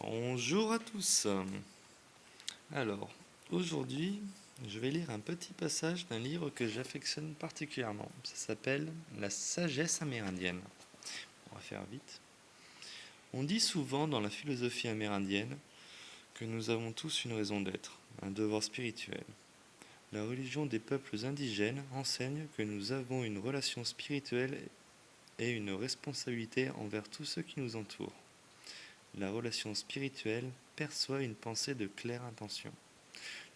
Bonjour à tous. Alors, aujourd'hui, je vais lire un petit passage d'un livre que j'affectionne particulièrement. Ça s'appelle La sagesse amérindienne. On va faire vite. On dit souvent dans la philosophie amérindienne que nous avons tous une raison d'être, un devoir spirituel. La religion des peuples indigènes enseigne que nous avons une relation spirituelle et une responsabilité envers tous ceux qui nous entourent. La relation spirituelle perçoit une pensée de claire intention,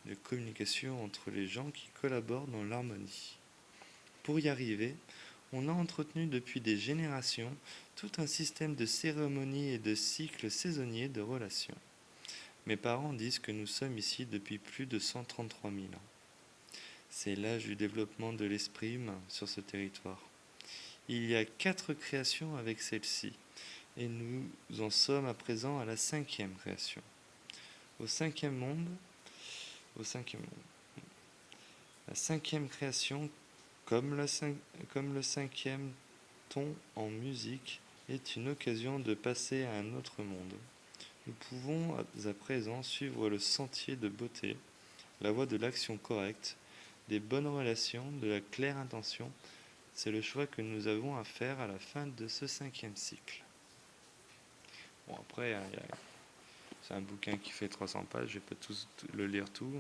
de communication entre les gens qui collaborent dans l'harmonie. Pour y arriver, on a entretenu depuis des générations tout un système de cérémonies et de cycles saisonniers de relations. Mes parents disent que nous sommes ici depuis plus de 133 000 ans. C'est l'âge du développement de l'esprit humain sur ce territoire. Il y a 4 créations avec celle-ci, et nous en sommes à présent à la 5e création. Au cinquième monde, la 5e création, comme le 5e ton en musique, est une occasion de passer à un autre monde. Nous pouvons à présent suivre le sentier de beauté, la voie de l'action correcte, des bonnes relations, de la claire intention. C'est le choix que nous avons à faire à la fin de ce 5e cycle. Bon, après, c'est un bouquin qui fait 300 pages, je vais pas le lire tout.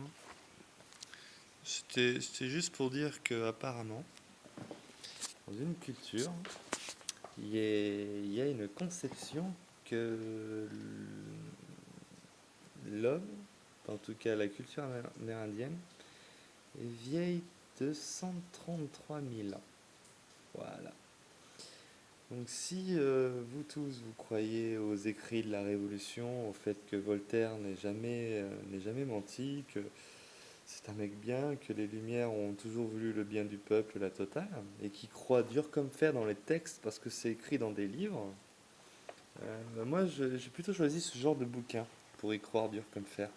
C'était juste pour dire que apparemment, dans une culture, il y a une conception que l'homme, en tout cas la culture amérindienne, est vieille de 133 000 ans. Voilà. Donc si vous tous, vous croyez aux écrits de la Révolution, au fait que Voltaire n'est jamais menti, que c'est un mec bien, que les Lumières ont toujours voulu le bien du peuple, la totale, et qui croit dur comme fer dans les textes parce que c'est écrit dans des livres, moi j'ai plutôt choisi ce genre de bouquin pour y croire dur comme fer.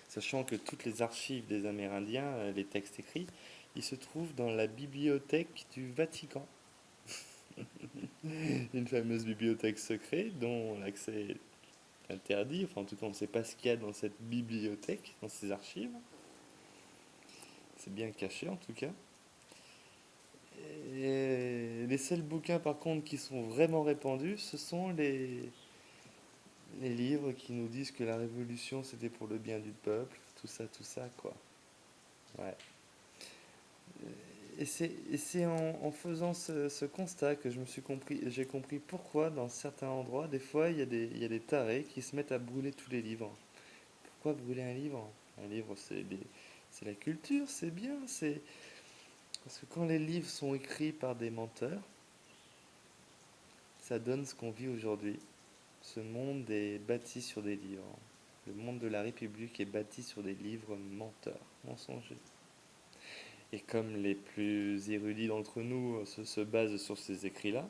Sachant que toutes les archives des Amérindiens, les textes écrits, ils se trouvent dans la bibliothèque du Vatican. Une fameuse bibliothèque secrète dont l'accès est interdit, enfin en tout cas on ne sait pas ce qu'il y a dans cette bibliothèque, dans ces archives. C'est bien caché en tout cas. Et les seuls bouquins par contre qui sont vraiment répandus, ce sont les livres qui nous disent que la révolution c'était pour le bien du peuple, tout ça quoi. Ouais. Et c'est en faisant ce constat que j'ai compris pourquoi dans certains endroits, des fois, il y a des tarés qui se mettent à brûler tous les livres. Pourquoi brûler un livre? Un livre, c'est la culture, c'est bien. Parce que quand les livres sont écrits par des menteurs, ça donne ce qu'on vit aujourd'hui. Ce monde est bâti sur des livres. Le monde de la République est bâti sur des livres menteurs, mensongers. Et comme les plus érudits d'entre nous se basent sur ces écrits-là,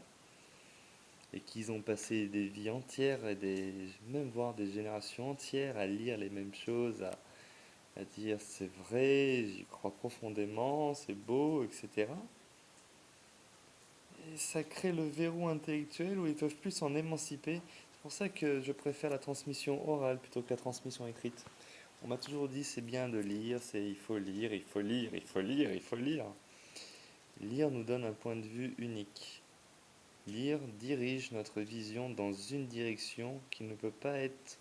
et qu'ils ont passé des vies entières, même voire des générations entières à lire les mêmes choses, à dire c'est vrai, j'y crois profondément, c'est beau, etc. Et ça crée le verrou intellectuel où ils peuvent plus s'en émanciper. C'est pour ça que je préfère la transmission orale plutôt que la transmission écrite. On m'a toujours dit c'est bien de lire, il faut lire, il faut lire, il faut lire, il faut lire. Lire nous donne un point de vue unique. Lire dirige notre vision dans une direction qui ne peut pas être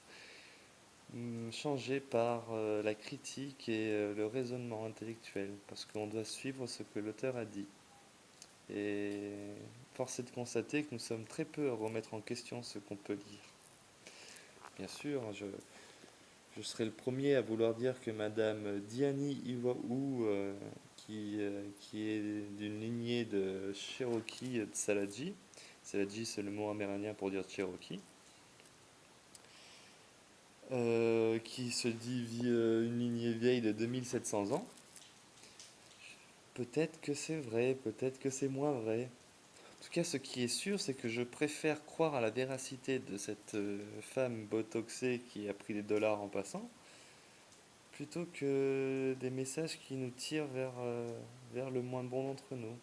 changée par la critique et le raisonnement intellectuel, parce qu'on doit suivre ce que l'auteur a dit. Et force est de constater que nous sommes très peu à remettre en question ce qu'on peut lire. Bien sûr, je serai le premier à vouloir dire que Madame Diani Iwaou, qui est d'une lignée de Cherokee de Saladji, Saladji c'est le mot amérindien pour dire Cherokee, qui se dit une lignée vieille de 2700 ans. Peut-être que c'est vrai, peut-être que c'est moins vrai. En tout cas, ce qui est sûr, c'est que je préfère croire à la véracité de cette femme botoxée qui a pris des dollars en passant, plutôt que des messages qui nous tirent vers le moins bon d'entre nous.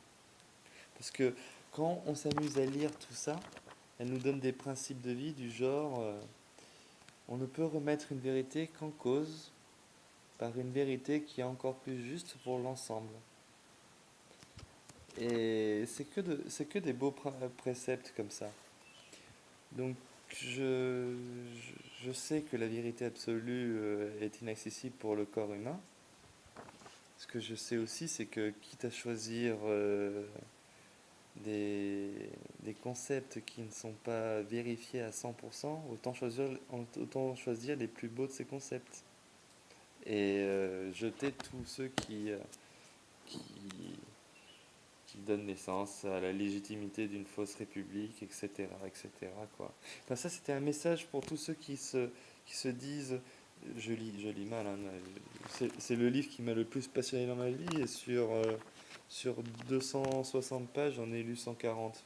Parce que quand on s'amuse à lire tout ça, elle nous donne des principes de vie du genre On ne peut remettre une vérité qu'en cause par une vérité qui est encore plus juste pour l'ensemble. Et c'est que des beaux préceptes comme ça. Donc je sais que la vérité absolue est inaccessible pour le corps humain. Ce que je sais aussi, c'est que quitte à choisir des, des concepts qui ne sont pas vérifiés à 100%, autant choisir les plus beaux de ces concepts. Et jeter tous ceux qui, qui donnent naissance à la légitimité d'une fausse république, etc., etc., quoi. Enfin, ça, c'était un message pour tous ceux qui se disent, je lis mal, hein, c'est le livre qui m'a le plus passionné dans ma vie, et sur 260 pages, j'en ai lu 140.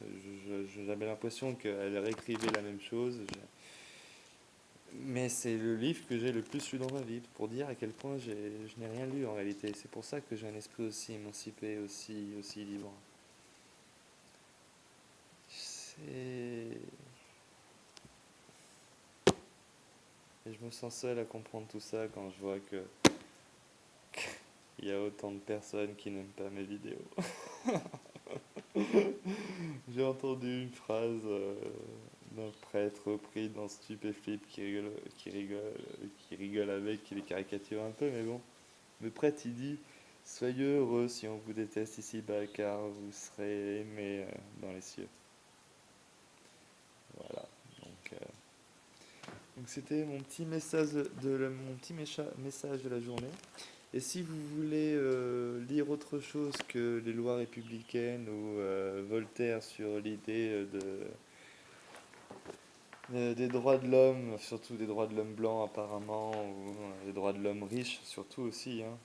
J'avais l'impression qu'elle réécrivait la même chose. Mais c'est le livre que j'ai le plus lu dans ma vie, pour dire à quel point je n'ai rien lu en réalité. C'est pour ça que j'ai un esprit aussi émancipé, aussi libre. Et je me sens seul à comprendre tout ça quand je vois que il y a autant de personnes qui n'aiment pas mes vidéos. J'ai entendu une phrase d'un prêtre pris dans Stupéflip qui rigole avec, qui les caricature un peu, mais bon. Le prêtre il dit: soyez heureux si on vous déteste ici-bas, car vous serez aimé dans les cieux. Voilà. Donc c'était mon petit message message de la journée. Et si vous voulez lire autre chose que les lois républicaines ou Voltaire sur l'idée des droits de l'homme, surtout des droits de l'homme blanc apparemment, ou des droits de l'homme riche surtout aussi, hein.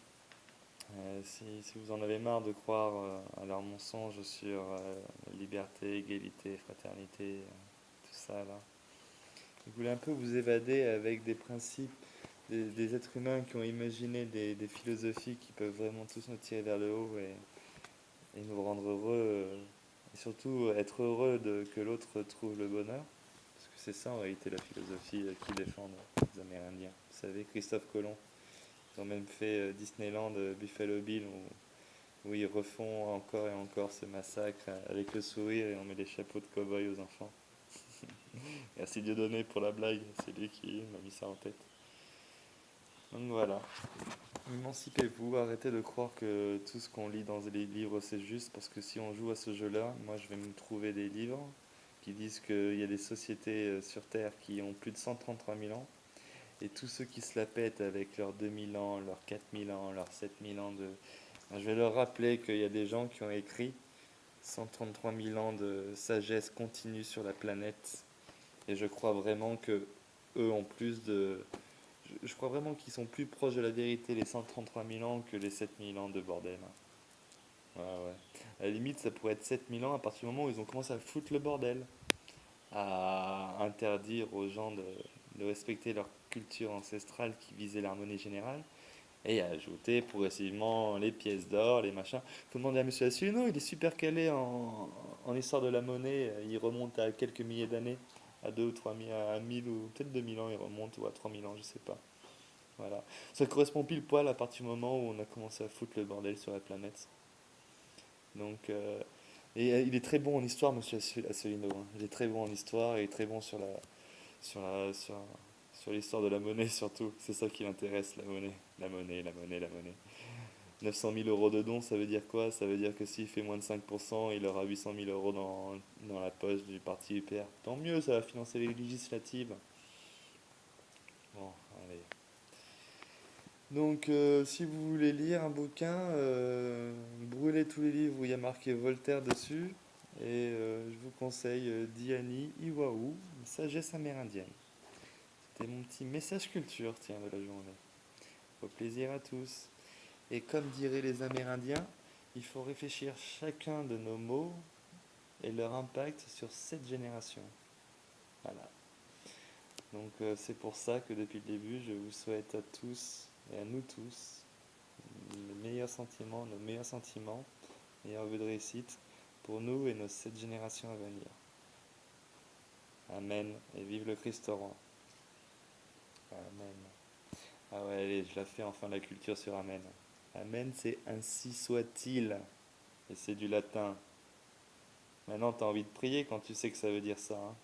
Si vous en avez marre de croire à leurs mensonges sur liberté, égalité, fraternité, tout ça là, vous voulez un peu vous évader avec des principes, des êtres humains qui ont imaginé des philosophies qui peuvent vraiment tous nous tirer vers le haut et nous rendre heureux, et surtout être heureux que l'autre trouve le bonheur. Parce que c'est ça en réalité la philosophie qu'ils défendent les Amérindiens. Vous savez, Christophe Colomb, ils ont même fait Disneyland Buffalo Bill où ils refont encore et encore ce massacre avec le sourire et on met des chapeaux de cow-boy aux enfants. Merci Dieudonné pour la blague, c'est lui qui m'a mis ça en tête. Donc voilà, émancipez-vous, arrêtez de croire que tout ce qu'on lit dans les livres c'est juste, parce que si on joue à ce jeu-là, moi je vais me trouver des livres qui disent qu'il y a des sociétés sur Terre qui ont plus de 133 000 ans, et tous ceux qui se la pètent avec leurs 2000 ans, leurs 4000 ans, leurs 7000 ans de... Je vais leur rappeler qu'il y a des gens qui ont écrit 133 000 ans de sagesse continue sur la planète, et je crois vraiment que eux ont plus de... Je crois vraiment qu'ils sont plus proches de la vérité les 133 000 ans que les 7000 ans de bordel. Ouais, ouais. À la limite, ça pourrait être 7000 ans à partir du moment où ils ont commencé à foutre le bordel, à interdire aux gens de respecter leur culture ancestrale qui visait l'harmonie générale, et à ajouter progressivement les pièces d'or, les machins. Faut demander à monsieur Asselineau, il est super calé en histoire de la monnaie, il remonte à quelques milliers d'années, à 2 ou 3 000, à 1000 ou peut-être 2000 ans il remonte, ou à 3000 ans, je sais pas. Voilà. Ça correspond pile poil à partir du moment où on a commencé à foutre le bordel sur la planète. Donc, il est très bon en histoire, monsieur Asselineau, hein. Il est très bon en histoire et il est très bon sur la, sur, sur l'histoire de la monnaie surtout. C'est ça qui l'intéresse, la monnaie. La monnaie, la monnaie, la monnaie. 900 000 euros de dons, ça veut dire quoi? Ça veut dire que s'il fait moins de 5%, il aura 800 000 euros dans la poche du parti UPR. Tant mieux, ça va financer les législatives. Bon, allez. Donc, si vous voulez lire un bouquin, brûlez tous les livres où il y a marqué Voltaire dessus. Et je vous conseille Diani Iwaou, Sagesse amérindienne. C'était mon petit message culture, tiens, de la journée. Au plaisir à tous. Et comme diraient les Amérindiens, il faut réfléchir chacun de nos mots et leur impact sur cette génération. Voilà. Donc, c'est pour ça que depuis le début, je vous souhaite à tous et à nous tous nos meilleurs sentiments, meilleurs vœux de réussite pour nous et nos 7 générations à venir. Amen et vive le Christ roi. Amen. Ah ouais, allez, je la fais enfin la culture sur Amen. Amen, c'est ainsi soit-il. Et c'est du latin. Maintenant, t'as envie de prier quand tu sais que ça veut dire ça, hein.